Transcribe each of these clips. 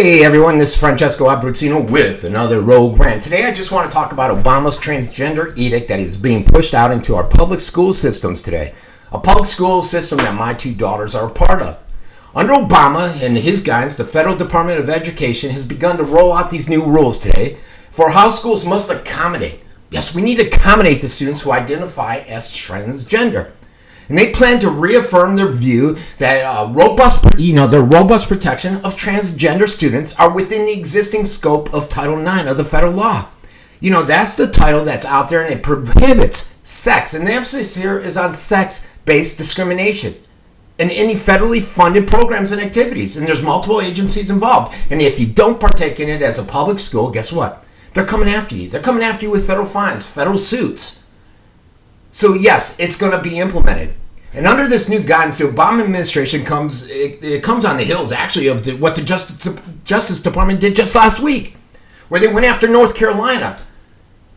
Hey everyone, this is Francesco Abbruzzino with another Rogue Rant. Today I just want to talk about Obama's transgender edict that is being pushed out into our public school systems today. A public school system that my two daughters are a part of. Under Obama and his guidance, the Federal Department of Education has begun to roll out these new rules today for how schools must accommodate. Yes, we need to accommodate the students who identify as transgender. And they plan to reaffirm their view that their robust protection of transgender students are within the existing scope of Title IX of the federal law. That's the title that's out there, and it prohibits sex. And the emphasis here is on sex-based discrimination in any federally funded programs and activities. And there's multiple agencies involved. And if you don't partake in it as a public school, guess what? They're coming after you. They're coming after you with federal fines, federal suits. So yes, it's going to be implemented. And under this new guidance, the Obama administration comes on the heels, actually, of what the Justice Department did just last week, where they went after North Carolina,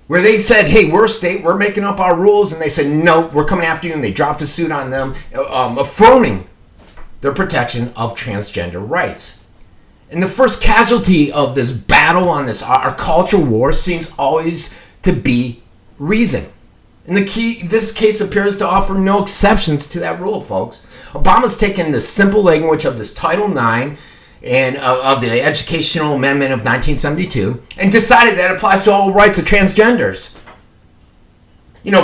where they said, hey, we're a state, we're making up our rules, and they said, no, we're coming after you, and they dropped a suit on them, affirming their protection of transgender rights. And the first casualty of this battle on our culture war seems always to be reason. And this case appears to offer no exceptions to that rule, folks. Obama's taken the simple language of this Title IX and of the Educational Amendment of 1972 and decided that it applies to all rights of transgenders.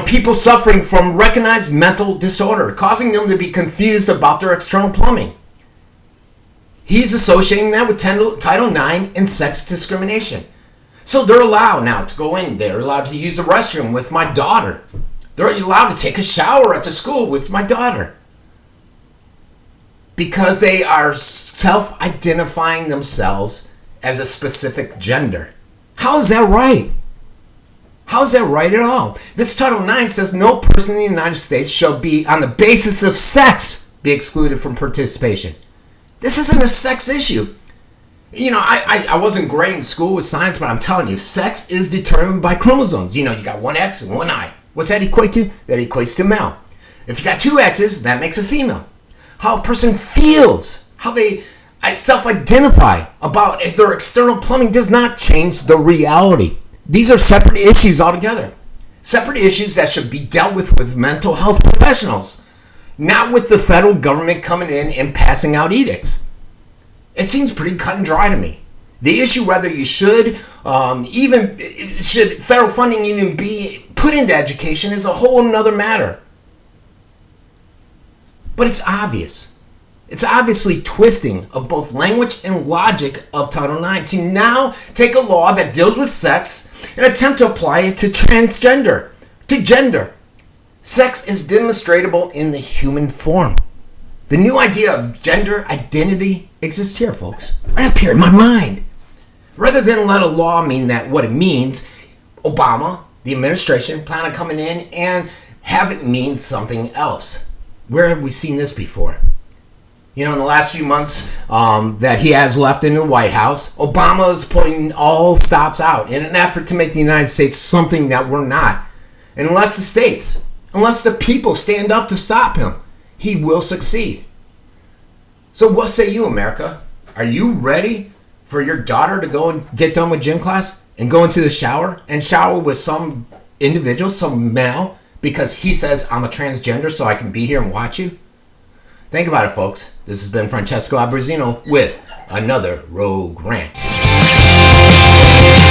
People suffering from recognized mental disorder, causing them to be confused about their external plumbing. He's associating that with Title IX and sex discrimination. So they're allowed now to go in. They're allowed to use the restroom with my daughter. They're allowed to take a shower at the school with my daughter. Because they are self-identifying themselves as a specific gender. How is that right? How is that right at all? This Title IX says no person in the United States shall be, on the basis of sex, be excluded from participation. This isn't a sex issue. I wasn't great in school with science, but I'm telling you, sex is determined by chromosomes. You got one X and one Y. What's that equate to? That equates to male. If you got two X's, that makes a female. How a person feels, how they self-identify about their external plumbing does not change the reality. These are separate issues altogether. Separate issues that should be dealt with mental health professionals, not with the federal government coming in and passing out edicts. It seems pretty cut and dry to me. The issue whether you should federal funding even be put into education is a whole nother matter. But it's obvious. It's obviously twisting of both language and logic of Title IX to now take a law that deals with sex and attempt to apply it to transgender, to gender. Sex is demonstrable in the human form. The new idea of gender identity exists here, folks. Right up here in my mind. Rather than let a law mean that what it means, Obama, the administration, plan on coming in and have it mean something else. Where have we seen this before? In the last few months that he has left in the White House, Obama is putting all stops out in an effort to make the United States something that we're not. And unless the people stand up to stop him, he will succeed. So what say you, America? Are you ready for your daughter to go and get done with gym class and go into the shower and shower with some individual, some male, because he says I'm a transgender so I can be here and watch you? Think about it, folks. This has been Francesco Abbruzzino with another Rogue Rant.